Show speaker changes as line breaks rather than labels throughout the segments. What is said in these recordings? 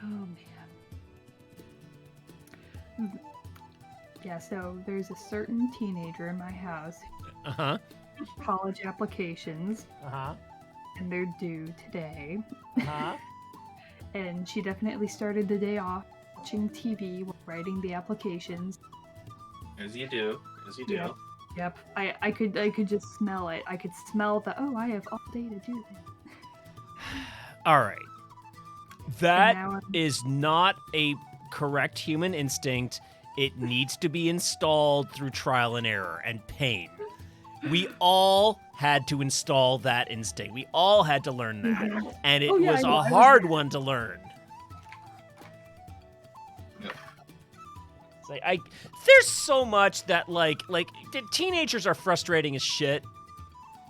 Oh man. Yeah, so there's a certain teenager in my house,
Uh-huh.
college applications,
Uh-huh.
and they're due today.
Uh-huh.
And she definitely started the day off watching TV while writing the applications.
As you do. As you
Yep.
do.
Yep. I could just smell it. I could smell the I have all day to do this.
All right.
And
That
now
is not a correct human instinct. It needs to be installed through trial and error and pain. We all had to install that instinct. We all had to learn that. And it
Oh, yeah,
was
I know,
a
I was
hard
there.
one to learn.
Yep.
It's like, there's so much that like teenagers are frustrating as shit.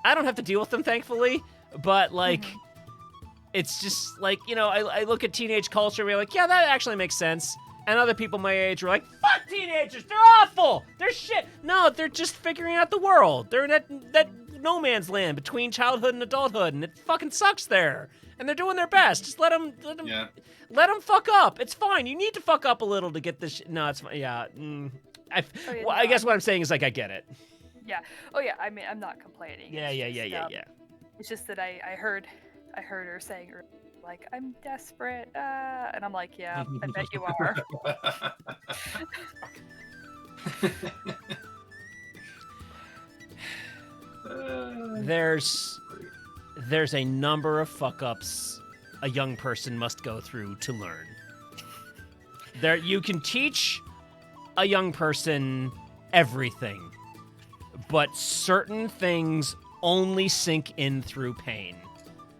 I don't have to deal with them, thankfully, but like it's just like, I look at teenage culture and we're like, yeah, that actually makes sense. And other people my age are like, fuck teenagers, they're awful, they're shit. No, they're just figuring out the world. They're in that no man's land between childhood and adulthood, and it fucking sucks there. And they're doing their best. Just let them
Yeah.
fuck up. It's fine. You need to fuck up a little to get this. No, it's fine. Yeah. I guess what I'm saying is like I get it.
Yeah. Oh yeah. I mean, I'm not complaining.
Yeah.
It's just that I heard her saying like, I'm desperate, and I'm like, yeah, I bet you are.
There's a number of fuck ups a young person must go through to learn. You can teach a young person everything, but certain things only sink in through pain.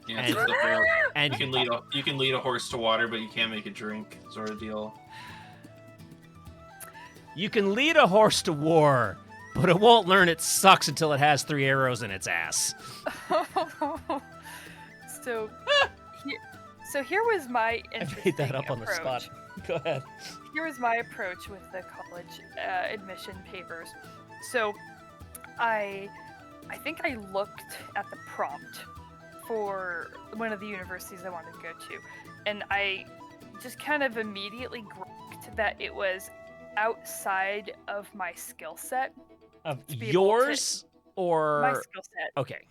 Yeah,
And-
it's the whole,
And
you can lead a horse to water, but you can't make it drink, sort of deal.
you can lead a horse to war, but it won't learn it sucks until it has 3 arrows in its ass.
so, here was my
I
interesting
made that up on the
approach.
spot. Go ahead.
Here was my approach with the college admission papers. So, I think I looked at the prompt for one of the universities I wanted to go to, and I just kind of immediately grokked that it was outside of my skill set.
Of
To be able to-
yours or
My skill set.
okay.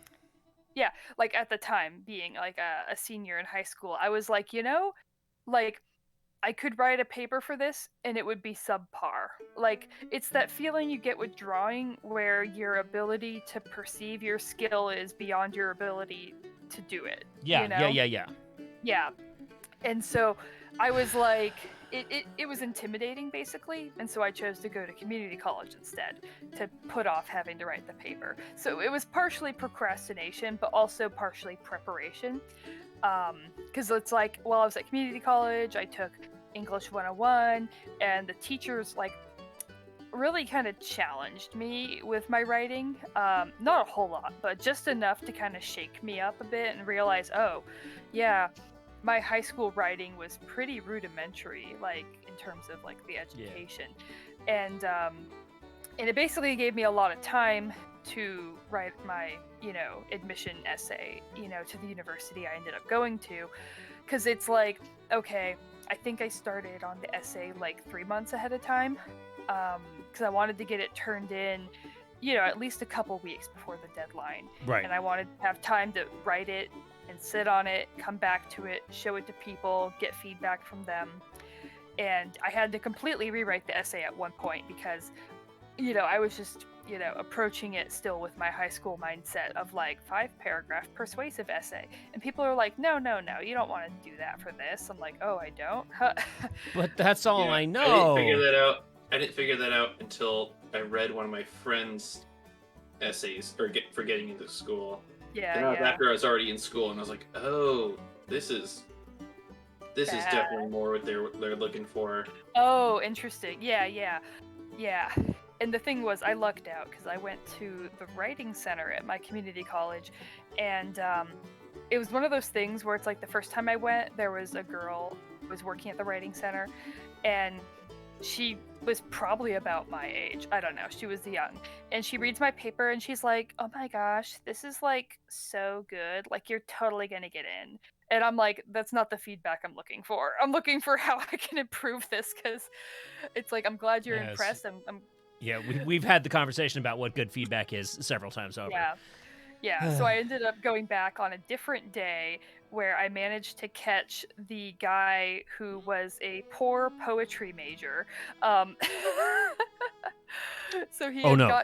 Yeah, like at the time, being like a senior in high school, I was like, like I could write a paper for this and it would be subpar. Like, it's that feeling you get with drawing where your ability to perceive your skill is beyond your ability to do it.
Yeah,
you know?
yeah.
Yeah. And so I was like, it was intimidating basically, and so I chose to go to community college instead to put off having to write the paper. So it was partially procrastination, but also partially preparation. Because it's like, while I was at community college, I took English 101, and the teachers like really kind of challenged me with my writing. Not a whole lot, but just enough to kind of shake me up a bit and realize, oh, yeah, my high school writing was pretty rudimentary, like in terms of like the education, and it basically gave me a lot of time to write my admission essay to the university I ended up going to, because it's like, okay, I think I started on the essay like 3 months ahead of time, because I wanted to get it turned in at least a couple weeks before the deadline.
Right.
And I wanted to have time to write it and sit on it, come back to it, show it to people, get feedback from them. And I had to completely rewrite the essay at one point because, I was just, approaching it still with my high school mindset of like 5-paragraph persuasive essay. And people are like, no, you don't want to do that for this. I'm like, oh, I don't?
But that's all
Yeah,
I know.
I didn't figure that out until I read one of my friend's essays for getting into school.
Yeah.
After I was already in school, and I was like, oh, this is definitely more what they're looking for.
Oh, interesting. Yeah. And the thing was, I lucked out because I went to the writing center at my community college, and it was one of those things where it's like the first time I went, there was a girl who was working at the writing center, and she was probably about my age. I don't know. She was young. And she reads my paper and she's like, "Oh my gosh, this is like so good. Like you're totally going to get in." And I'm like, "That's not the feedback I'm looking for. I'm looking for how I can improve this cuz it's like I'm glad you're
Yes.
impressed. I'm
Yeah, we've had the conversation about what good feedback is several times over.
yeah. Yeah, so I ended up going back on a different day where I managed to catch the guy who was a poor poetry major. Um, so
Oh, no.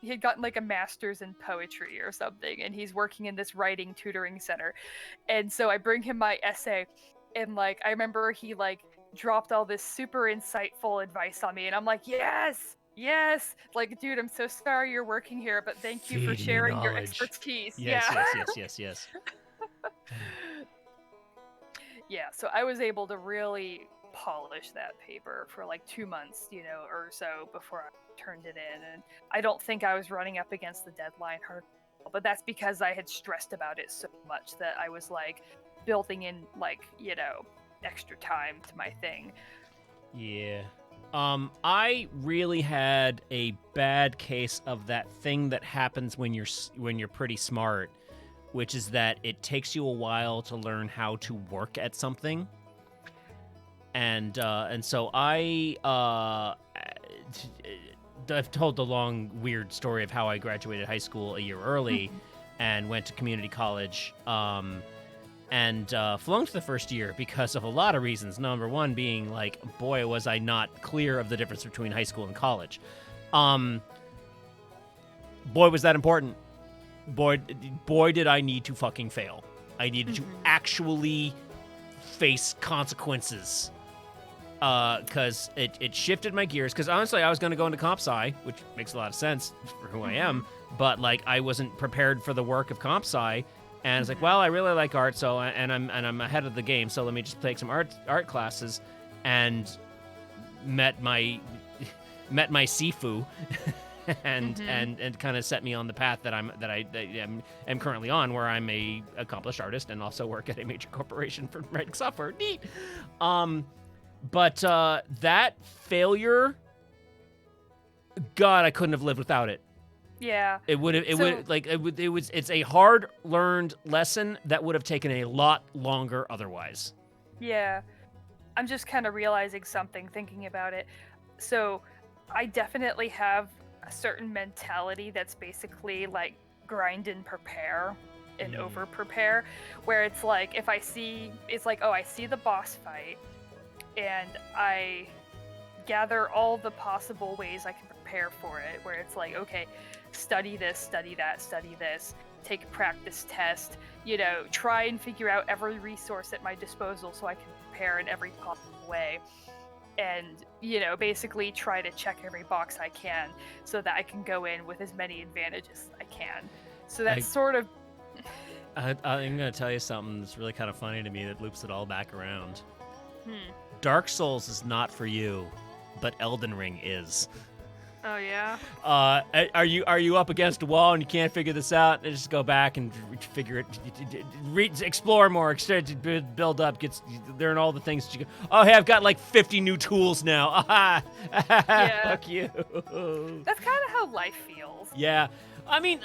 he had gotten like a master's in poetry or something, and he's working in this writing tutoring center. And so I bring him my essay, and like I remember he like dropped all this super insightful advice on me, and I'm like, yes, yes, like dude, I'm so sorry you're working here, but thank you for
Feed me
sharing your
knowledge.
expertise.
Yes,
Yeah.
yes.
Yeah, so I was able to really polish that paper for like 2 months, or so before I turned it in. And I don't think I was running up against the deadline hard, but that's because I had stressed about it so much that I was like building in like, extra time to my thing.
Yeah. I really had a bad case of that thing that happens when you're pretty smart, which is that it takes you a while to learn how to work at something. And so I've told the long weird story of how I graduated high school a year early and went to community college. And flunked the first year because of a lot of reasons. Number one being, like, boy, was I not clear of the difference between high school and college. Boy, was that important. Boy, did I need to fucking fail. I needed to actually face consequences. Because it shifted my gears. Because honestly, I was going to go into comp sci, which makes a lot of sense for who I am. But, like, I wasn't prepared for the work of comp sci. And it's like, well, I really like art, so I'm ahead of the game, so let me just take some art classes, and met my Sifu, and kind of set me on the path that I am currently on, where I'm a accomplished artist and also work at a major corporation for writing software. Neat. But that failure, God, I couldn't have lived without it.
Yeah.
It's a hard learned lesson that would have taken a lot longer otherwise.
Yeah. I'm just kind of realizing something thinking about it. So I definitely have a certain mentality that's basically like grind and prepare and over prepare, where it's like I see the boss fight and I gather all the possible ways I can prepare for it, where it's like, okay, study this, study that, study this, take a practice test, try and figure out every resource at my disposal so I can prepare in every possible way. And, basically try to check every box I can so that I can go in with as many advantages as I can. So that's sort of...
I'm going to tell you something that's really kind of funny to me that loops it all back around. Dark Souls is not for you, but Elden Ring is.
Oh yeah.
Are you up against a wall and you can't figure this out? And just go back and figure it, explore more, build up, learn all the things that you go. Oh, hey, I've got like 50 new tools now.
Yeah.
Fuck you.
That's kind of how life feels.
Yeah. I mean,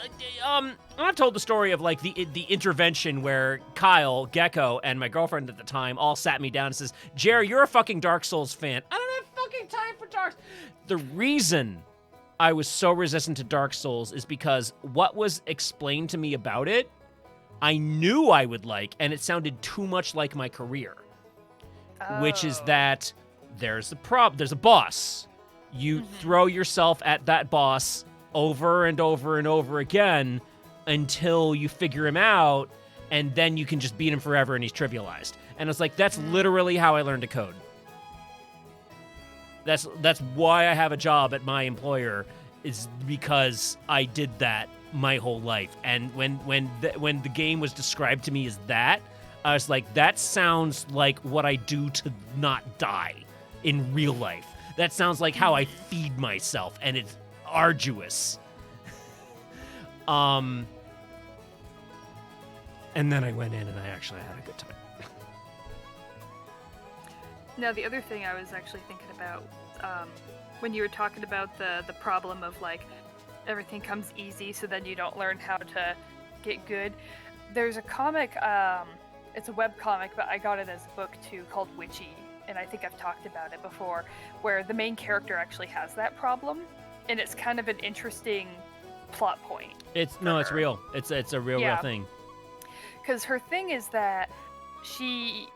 I've told the story of like the intervention where Kyle, Gecko, and my girlfriend at the time all sat me down and says, "Jerry, you're a fucking Dark Souls fan. I don't have fucking time for Dark Souls." The reason I was so resistant to Dark Souls is because what was explained to me about it, I knew I would like, and it sounded too much like my career. Which is that there's a boss. You throw yourself at that boss over and over and over again until you figure him out, and then you can just beat him forever and he's trivialized. And it's like, that's literally how I learned to code. That's why I have a job at my employer, is because I did that my whole life. And when the game was described to me as that, I was like, that sounds like what I do to not die in real life. That sounds like how I feed myself, and it's arduous. And then I went in and I actually had a good time.
Now, the other thing I was actually thinking about, when you were talking about the problem of like everything comes easy, so then you don't learn how to get good. There's a comic, it's a web comic, but I got it as a book too, called Witchy, and I think I've talked about it before, where the main character actually has that problem, and it's kind of an interesting plot point.
It's
her.
real. It's a real
Yeah.
thing.
Because her thing is that she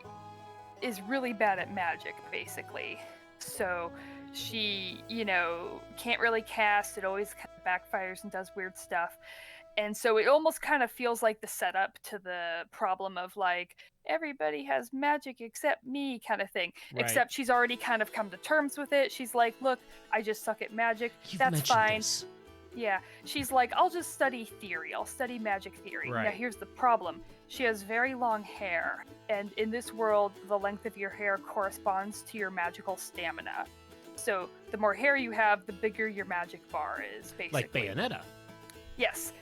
is really bad at magic, basically. So she, can't really cast. It always kind of backfires and does weird stuff. And so it almost kind of feels like the setup to the problem of like, everybody has magic except me kind of thing.
Right.
Except she's already kind of come to terms with it. She's like, look, I just suck at magic.
You've
That's
mentioned
fine.
this.
Yeah, she's like, I'll just study theory. I'll study magic theory. Now,
Right.
here's the problem. She has very long hair, and in this world, the length of your hair corresponds to your magical stamina. So, the more hair you have, the bigger your magic bar is, basically.
Like Bayonetta.
Yes.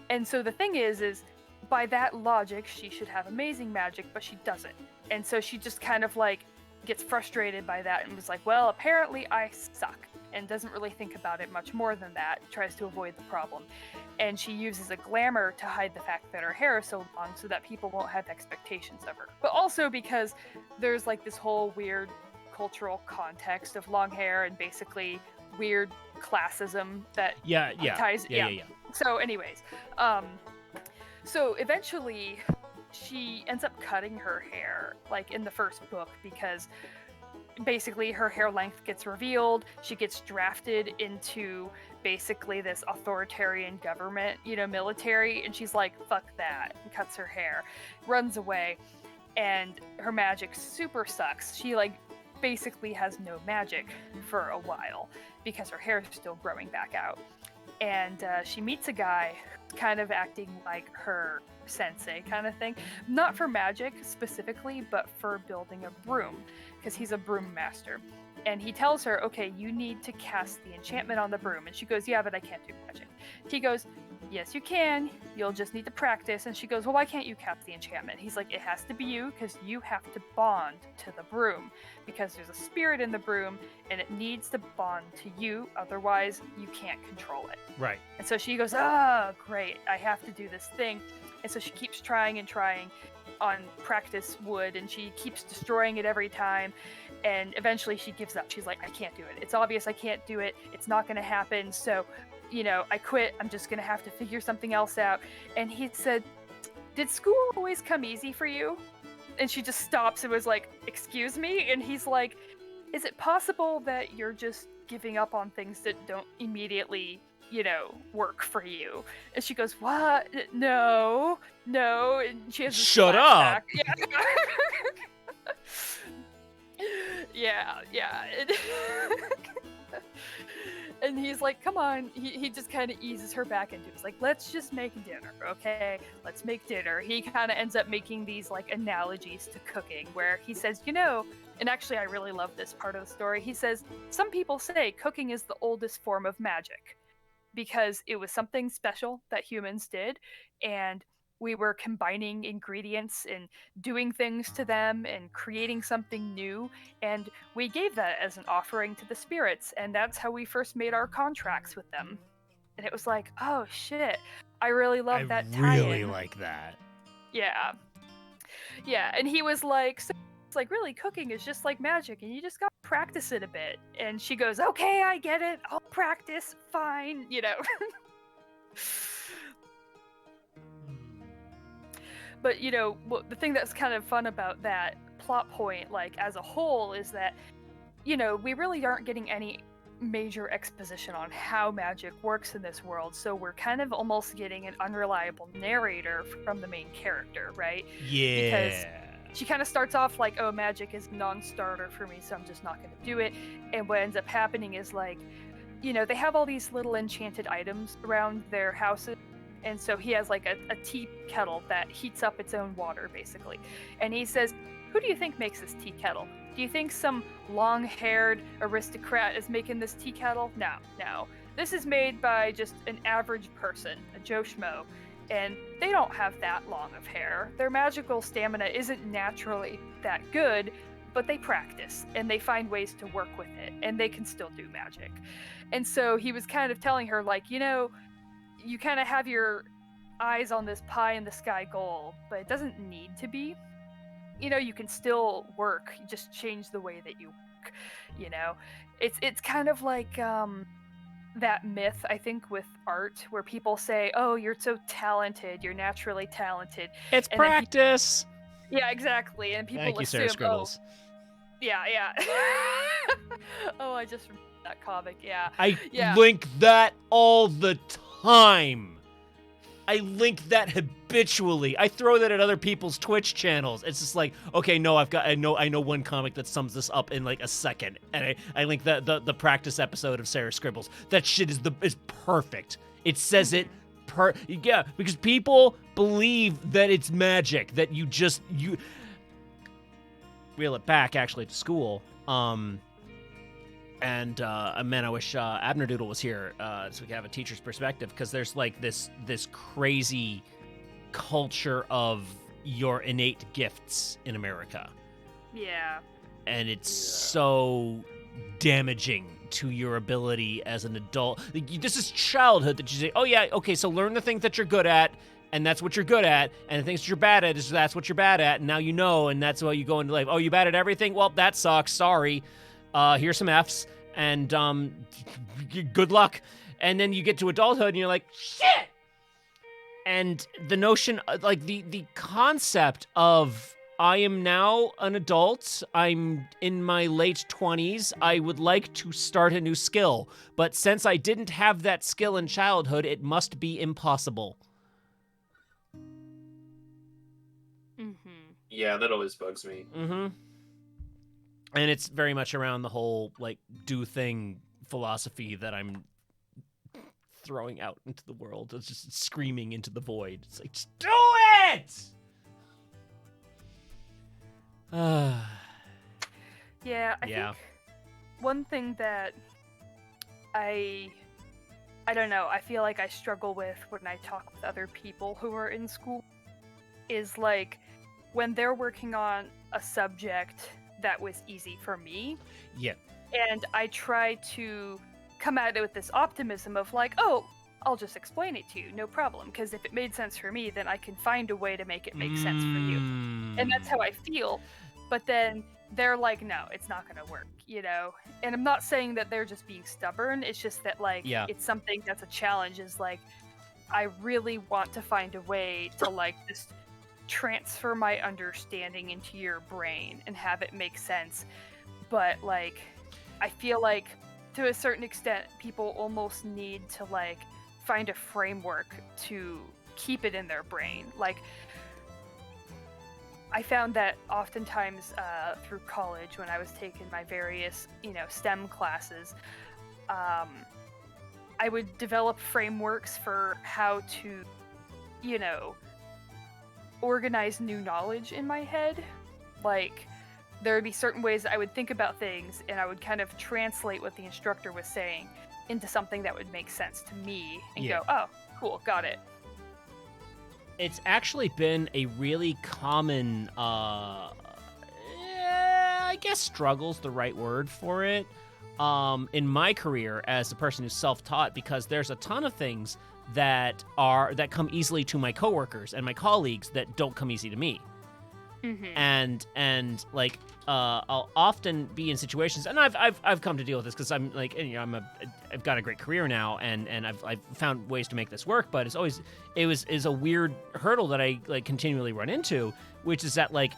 And so the thing is by that logic, she should have amazing magic, but she doesn't. And so she just kind of like gets frustrated by that and was like, well, apparently I suck. And doesn't really think about it much more than that, tries to avoid the problem. And she uses a glamour to hide the fact that her hair is so long so that people won't have expectations of her. But also because there's like this whole weird cultural context of long hair and basically weird classism that
Yeah.
ties.
Yeah.
So anyways, so eventually she ends up cutting her hair, like in the first book, because basically her hair length gets revealed. She gets drafted into basically this authoritarian government, military, and she's like, fuck that, and cuts her hair, runs away, and her magic super sucks. She like basically has no magic for a while because her hair is still growing back out. And she meets a guy kind of acting like her sensei kind of thing. Not for magic specifically, but for building a broom, because he's a broom master. And he tells her, okay, you need to cast the enchantment on the broom. And she goes, yeah, but I can't do magic. He goes, yes, you can. You'll just need to practice. And she goes, well, why can't you cast the enchantment? He's like, it has to be you because you have to bond to the broom because there's a spirit in the broom and it needs to bond to you. Otherwise, you can't control it.
Right.
And so she goes, great. I have to do this thing. And so she keeps trying and trying on practice wood and she keeps destroying it every time. And eventually she gives up. She's like, I can't do it. It's obvious I can't do it. It's not going to happen. So, I quit. I'm just going to have to figure something else out. And he said, did school always come easy for you? And she just stops and was like, excuse me? And he's like, is it possible that you're just giving up on things that don't immediately, work for you? And she goes, what? No. And she has this
Shut up.
Yeah. And he's like, come on. He just kind of eases her back into it. He's like, let's just make dinner, okay? Let's make dinner. He kind of ends up making these like analogies to cooking where he says, and actually I really love this part of the story. He says, some people say cooking is the oldest form of magic because it was something special that humans did. And we were combining ingredients and doing things to them and creating something new. And we gave that as an offering to the spirits. And that's how we first made our contracts with them. And it was like, oh shit, I really love that tie-in.
I really like that.
Yeah. And he was like, so it's like, really, cooking is just like magic and you just gotta practice it a bit. And she goes, okay, I get it. I'll practice. Fine. But, the thing that's kind of fun about that plot point, like, as a whole, is that, we really aren't getting any major exposition on how magic works in this world, so we're kind of almost getting an unreliable narrator from the main character, right?
Yeah.
Because she kind of starts off like, oh, magic is a non-starter for me, so I'm just not going to do it. And what ends up happening is, like, they have all these little enchanted items around their houses. And so he has like a tea kettle that heats up its own water, basically. And he says, who do you think makes this tea kettle? Do you think some long-haired aristocrat is making this tea kettle? No. This is made by just an average person, a Joe Schmo. And they don't have that long of hair. Their magical stamina isn't naturally that good. but they practice and they find ways to work with it, and they can still do magic. And so he was kind of telling her, like, you kind of have your eyes on this pie in the sky goal, but it doesn't need to be. You can still work, you just change the way that you work. It's kind of like that myth, I think, with art, where people say, oh, you're so talented, you're naturally talented.
It's
And then
practice.
Yeah, exactly. And people
Thank you,
assume,
Sarah Scribbles.
yeah. Oh, I just remembered that comic. Yeah.
I
Yeah.
link that all the time. I link that habitually. I throw that at other people's Twitch channels. It's just like, okay, no, I know one comic that sums this up in like a second, and I link the practice episode of Sarah Scribbles. That shit is perfect. It says it yeah, because people believe that it's magic, that you reel it back actually to school. And man, I wish Abner Doodle was here so we could have a teacher's perspective, because there's like this crazy culture of your innate gifts in America,
Yeah.
and it's so damaging to your ability as an adult. Like, this is childhood that you say, oh yeah, okay, so learn the things that you're good at, and that's what you're good at, and the things that you're bad at is that's what you're bad at, and now you know, and that's why you go into life. Oh, you bad at everything? Well, that sucks. Sorry. Here's some F's, and good luck. And then you get to adulthood, and you're like, shit! And the notion, like the concept of, I am now an adult, I'm in my late 20s, I would like to start a new skill, but since I didn't have that skill in childhood, it must be impossible.
Mm-hmm.
Yeah, that always bugs me.
Mm-hmm. And it's very much around the whole, like, do thing philosophy that I'm throwing out into the world. It's just screaming into the void. It's like, just do it!
Yeah, I
Yeah.
think one thing that I don't know, I feel like I struggle with when I talk with other people who are in school is like when they're working on a subject that was easy for me,
Yeah.
and I try to come at it with this optimism of like, oh, I'll just explain it to you, no problem, because if it made sense for me, then I can find a way to make it make sense for you. And that's how I feel. But then they're like, no, it's not going to work, And I'm not saying that they're just being stubborn. It's just that, like,
Yeah.
it's something that's a challenge, is like, I really want to find a way to, like, just transfer my understanding into your brain and have it make sense. But, like, I feel like to a certain extent, people almost need to, like, find a framework to keep it in their brain. Like, I found that oftentimes through college, when I was taking my various, STEM classes, I would develop frameworks for how to, organize new knowledge in my head. Like, there would be certain ways that I would think about things, and I would kind of translate what the instructor was saying into something that would make sense to me, and
Yeah.
go, oh, cool, got it.
It's actually been a really common, I guess struggle's the right word for it, in my career as a person who's self-taught, because there's a ton of things that come easily to my coworkers and my colleagues that don't come easy to me.
Mm-hmm.
And like I'll often be in situations, and I've come to deal with this because I'm like, I've got a great career now, and I've found ways to make this work, but it was a weird hurdle that I like continually run into, which is that, like,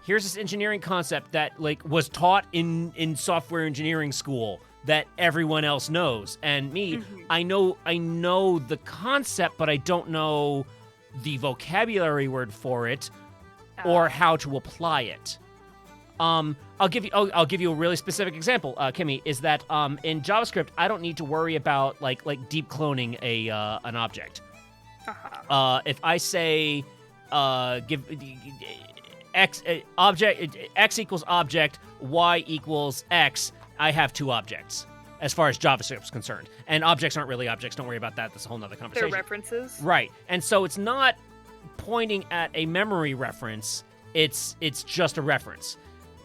here's this engineering concept that, like, was taught in software engineering school that everyone else knows, and me, I know the concept, but I don't know the vocabulary word for it or how to apply it. I'll give you a really specific example, Kimmy, is that in JavaScript, I don't need to worry about like deep cloning an object. If I say give x equals object, y equals x, I have two objects as far as JavaScript's concerned. And objects aren't really objects. Don't worry about that. That's a whole nother conversation.
They're references.
Right. And so it's not pointing at a memory reference. It's just a reference.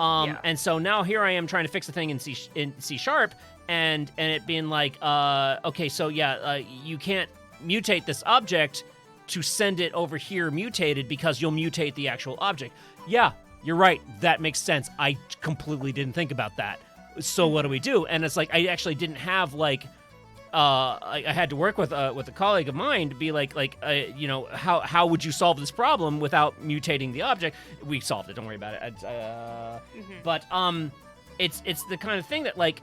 Yeah.
And so now here I am trying to fix the thing in C sharp, and it being like, okay, so yeah, you can't mutate this object to send it over here mutated because you'll mutate the actual object. Yeah, you're right. That makes sense. I completely didn't think about that. So what do we do? And it's like I actually didn't have like. I had to work with a colleague of mine to be like, you know, how would you solve this problem without mutating the object? We solved it. Don't worry about it. But it's the kind of thing that like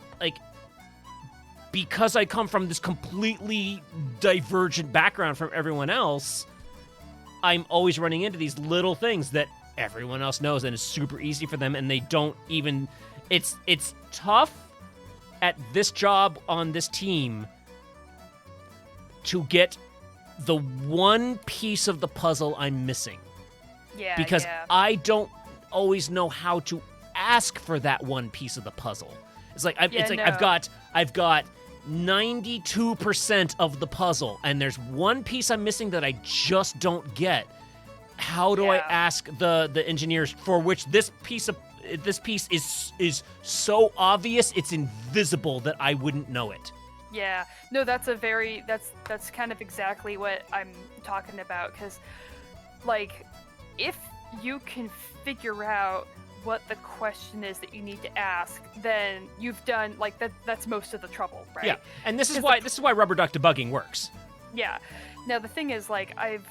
because I come from this completely divergent background from everyone else, I'm always running into these little things that everyone else knows, and it's super easy for them, and they don't even. It's tough at this job on this team to get the one piece of the puzzle I'm missing.
Yeah.
Because
yeah.
I don't always know how to ask for that one piece of the puzzle. It's like I've got 92% of the puzzle, and there's one piece I'm missing that I just don't get. How do I ask the engineers for which this piece is so obvious it's invisible that I wouldn't know it?
Yeah, no, that's kind of exactly what I'm talking about, because, like, if you can figure out what the question is that you need to ask, then you've done, like, that's most of the trouble, right?
Yeah, and this is why rubber duck debugging works.
Yeah. Now, the thing is, like, I've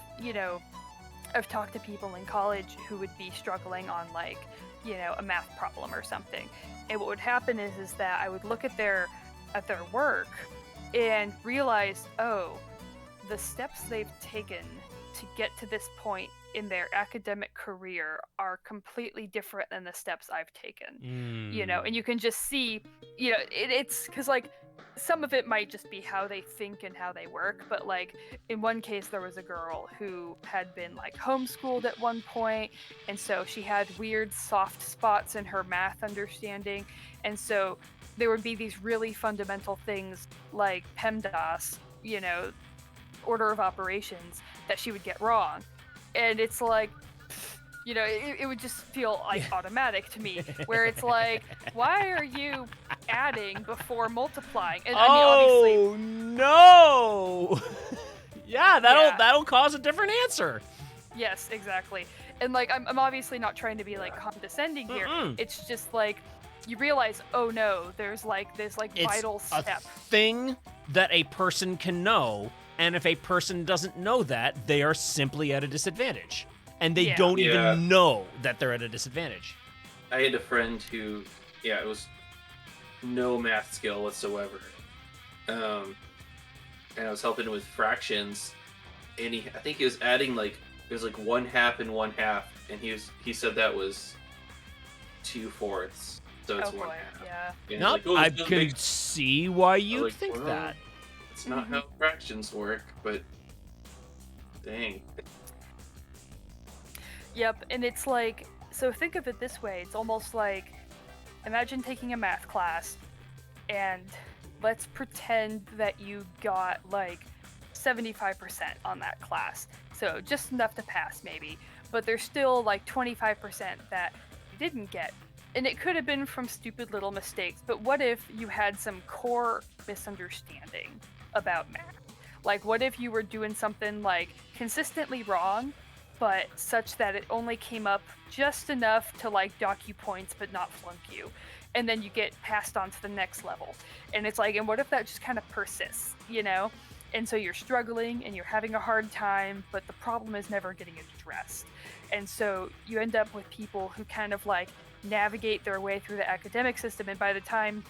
talked to people in college who would be struggling on, like, you know, a math problem or something. And what would happen is that I would look at their work and realize, oh, the steps they've taken to get to this point in their academic career are completely different than the steps I've taken. You know, and you can just see, you know, it's because, like, some of it might just be how they think and how they work, but, like, in one case there was a girl who had been, like, homeschooled at one point, and so she had weird soft spots in her math understanding, and so there would be these really fundamental things like PEMDAS, you know, order of operations, that she would get wrong. And it's like, you know, it would just feel like automatic to me, where it's like, why are you adding before multiplying? And I mean, obviously,
no! Yeah, that'll cause a different answer.
Yes, exactly. And, like, I'm obviously not trying to be, like, condescending here. It's just like you realize, oh no, there's, like, this, like, vital step.
It's a thing that a person can know, and if a person doesn't know that, they are simply at a disadvantage. And they don't even know that they're at a disadvantage.
I had a friend who, it was no math skill whatsoever. And I was helping him with fractions, and I think he was adding, like, it was like 1/2 and 1/2, and he said that was 2/4. So it's 1/2.
Yeah.
No, like, I can see why you think that.
It's not how fractions work, but dang.
Yep, and it's like, so think of it this way. It's almost like, imagine taking a math class, and let's pretend that you got, like, 75% on that class. So just enough to pass, maybe. But there's still, like, 25% that you didn't get. And it could have been from stupid little mistakes, but what if you had some core misunderstanding about math? Like, what if you were doing something, like, consistently wrong, but such that it only came up just enough to, like, dock you points but not flunk you, and then you get passed on to the next level? And it's like, and what if that just kind of persists, you know? And so you're struggling and you're having a hard time, but the problem is never getting addressed. And so you end up with people who kind of, like, navigate their way through the academic system, and by the time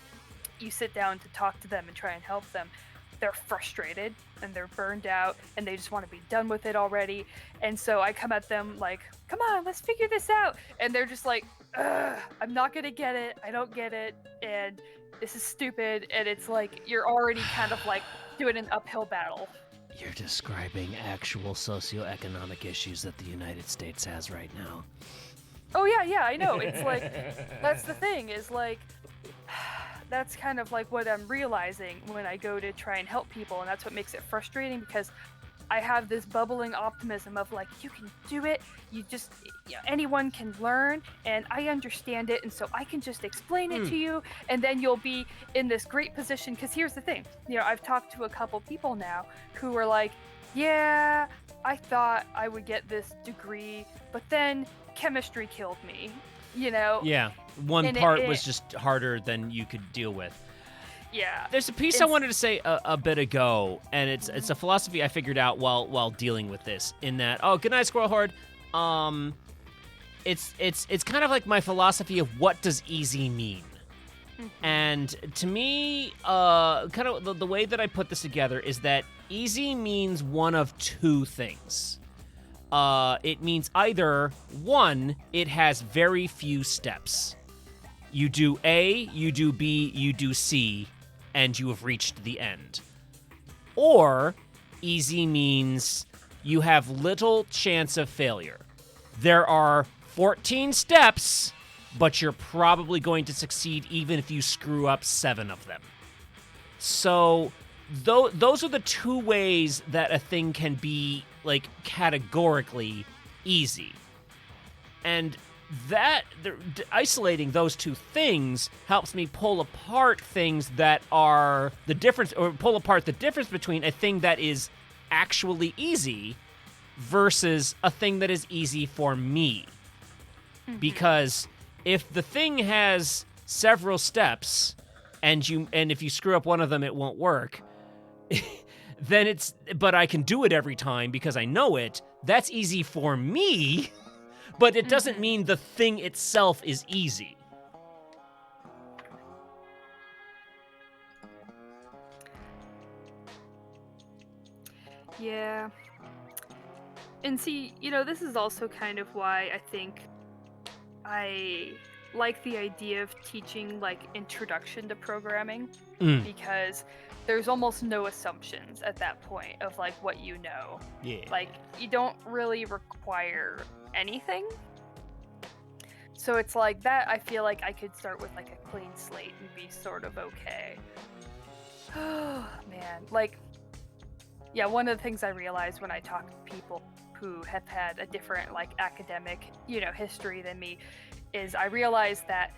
you sit down to talk to them and try and help them, they're frustrated and they're burned out and they just want to be done with it already. And so I come at them like, come on, let's figure this out. And they're just like, ugh, I'm not gonna get it. I don't get it. And this is stupid. And it's like, you're already kind of like doing an uphill battle.
You're describing actual socioeconomic issues that the United States has right now.
Oh yeah, I know. It's like, that's the thing, is like, that's kind of like what I'm realizing when I go to try and help people, and that's what makes it frustrating, because I have this bubbling optimism of like, you can do it. You just, anyone can learn, and I understand it, and so I can just explain it to you, and then you'll be in this great position. Because here's the thing, I've talked to a couple people now who are like, yeah, I thought I would get this degree, but then chemistry killed me,
Yeah, one
And
part was just harder than you could deal with.
Yeah.
There's a piece I wanted to say a bit ago, and it's a philosophy I figured out while dealing with this. In that, good night, Squirrel Horde. It's kind of like my philosophy of what does easy mean. And to me, kind of the way that I put this together is that easy means one of two things. It means either, one, it has very few steps. You do A, you do B, you do C, and you have reached the end. Or, easy means you have little chance of failure. There are 14 steps, but you're probably going to succeed even if you screw up 7 of them. So, those are the two ways that a thing can be, like, categorically easy. And that, isolating those two things helps me pull apart things that are the difference, or pull apart the difference between a thing that is actually easy versus a thing that is easy for me. Because if the thing has several steps and if you screw up one of them, it won't work, then but I can do it every time because I know it, that's easy for me. But it doesn't mean the thing itself is easy.
Yeah. And see, this is also kind of why I think I like the idea of teaching, like, introduction to programming, because there's almost no assumptions at that point of, like, what you know.
Yeah.
Like, you don't really require anything. So it's like that, I feel like I could start with, like, a clean slate and be sort of okay. Oh, man. Like, yeah, one of the things I realized when I talk to people who have had a different, like, academic, history than me, is I realized that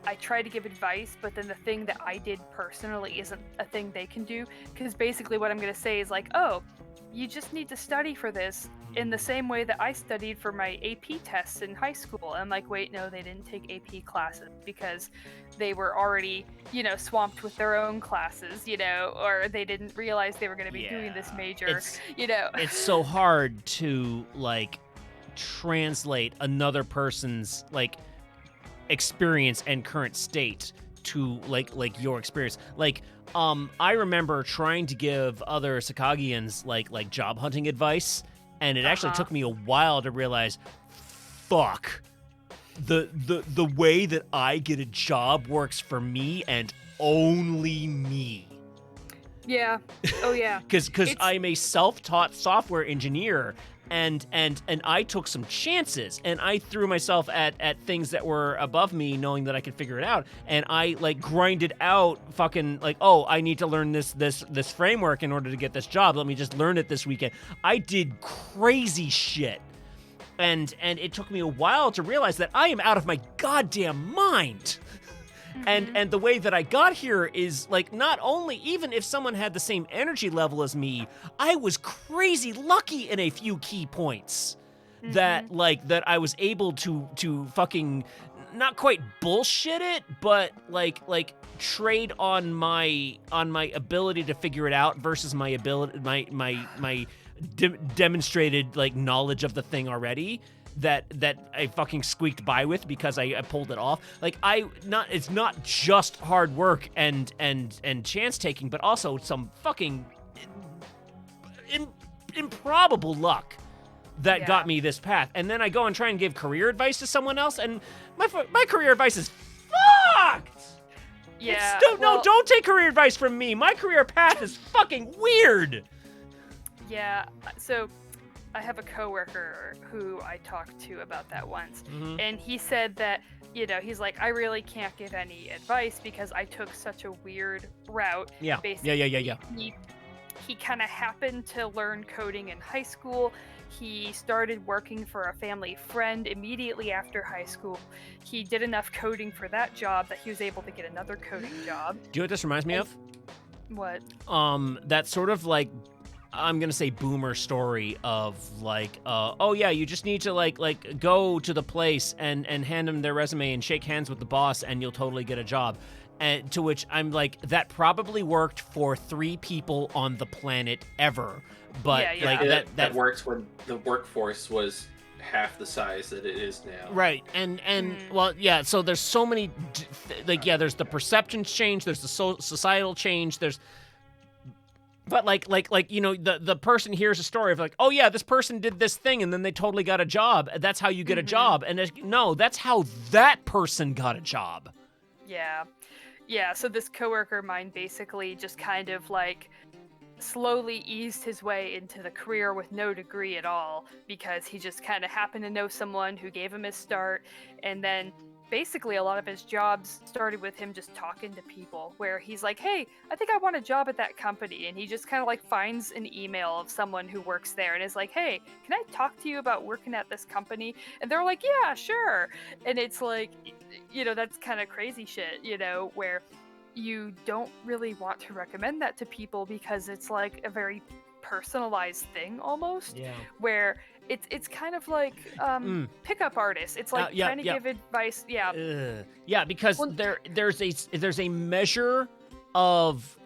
I try to give advice, but then the thing that I did personally isn't a thing they can do. Because basically what I'm going to say is like, oh, you just need to study for this in the same way that I studied for my AP tests in high school. And I'm like, wait, no, they didn't take AP classes because they were already, swamped with their own classes, or they didn't realize they were going to be doing this major,
It's so hard to, like, translate another person's, like, experience and current state to like your experience. Like, I remember trying to give other Sakagians like job hunting advice, and it actually took me a while to realize, fuck, the way that I get a job works for me and only me.
Yeah. Oh yeah.
Because I'm a self-taught software engineer, and I took some chances, and I threw myself at things that were above me, knowing that I could figure it out, and I, like, grinded out fucking, like, oh, I need to learn this framework in order to get this job. Let me just learn it this weekend. I did crazy shit, and it took me a while to realize that I am out of my goddamn mind. And the way that I got here is, like, not only, even if someone had the same energy level as me, I was crazy lucky in a few key points that I was able to fucking not quite bullshit it, but like trade on my ability to figure it out versus my ability, my demonstrated, like, knowledge of the thing already. That I fucking squeaked by with because I pulled it off. Like, it's not just hard work and chance taking, but also some fucking improbable luck that got me this path. And then I go and try and give career advice to someone else, and my career advice is fucked.
Yeah.
Don't take career advice from me. My career path is fucking weird.
Yeah. So I have a coworker who I talked to about that once, and he said that, he's like, I really can't give any advice because I took such a weird route.
Yeah.
Basically,
Yeah.
he kind of happened to learn coding in high school. He started working for a family friend immediately after high school. He did enough coding for that job that he was able to get another coding job.
Do you know what this reminds me of?
What?
That sort of like, I'm gonna say boomer story of like, oh yeah, you just need to like go to the place and hand them their resume and shake hands with the boss and you'll totally get a job. And to which I'm like, that probably worked for 3 people on the planet ever. But
Yeah,
like
that works when the workforce was half the size that it is now.
right, and well, yeah. So there's so many, like, yeah. There's the perception change. There's the societal change. But like you know, the person hears a story of like, oh yeah, this person did this thing and then they totally got a job. That's how you get a job. And no, that's how that person got a job.
Yeah, so this coworker of mine basically just kind of like slowly eased his way into the career with no degree at all because he just kind of happened to know someone who gave him his start, and then basically a lot of his jobs started with him just talking to people where he's like, hey, I think I want a job at that company, and he just kind of like finds an email of someone who works there and is like, hey, can I talk to you about working at this company? And they're like, yeah, sure. And it's like, you know, that's kind of crazy shit, you know, where you don't really want to recommend that to people because it's like a very personalized thing almost.
Yeah.
Where it's kind of like pickup artists. It's like trying to give advice. Yeah.
Yeah, because there's a measure of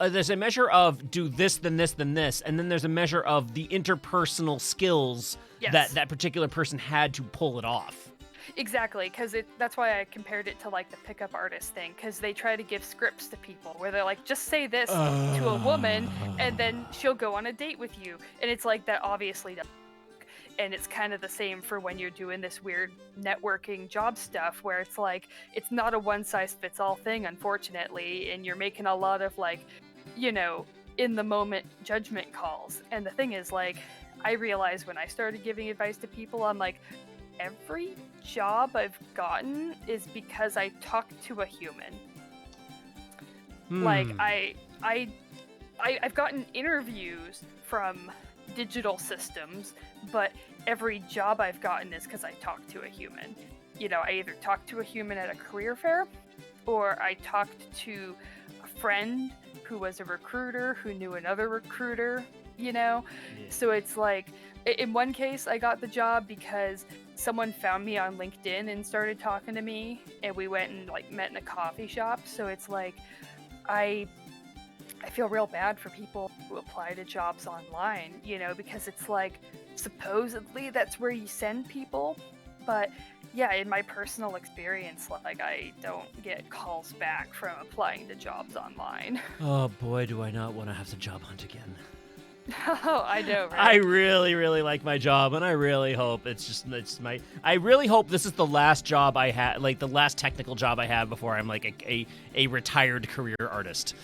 do this, then this, then this, and then there's a measure of the interpersonal skills that particular person had to pull it off.
Exactly, because that's why I compared it to like the pickup artist thing, because they try to give scripts to people where they're like, just say this to a woman and then she'll go on a date with you. And it's like, that obviously doesn't work. And it's kind of the same for when you're doing this weird networking job stuff where it's like, it's not a one-size-fits-all thing, unfortunately, and you're making a lot of like, you know, in the moment judgment calls. And the thing is, like, I realized when I started giving advice to people, I'm like, every job I've gotten is because I talked to a human. Like I've gotten interviews from digital systems, but every job I've gotten is because I talked to a human. You know, I either talked to a human at a career fair, or I talked to a friend who was a recruiter who knew another recruiter, you know?
Yeah.
So it's like, in one case, I got the job because someone found me on LinkedIn and started talking to me, and we went and like met in a coffee shop. So it's like, I feel real bad for people who apply to jobs online, you know, because it's like, supposedly that's where you send people, but yeah, in my personal experience, like, I don't get calls back from applying to jobs online.
Oh boy, do I not want to have to job hunt again.
Oh, I know, right?
I really, really like my job, and I really hope I really hope this is the last job I had, like the last technical job I have before I'm like a retired career artist.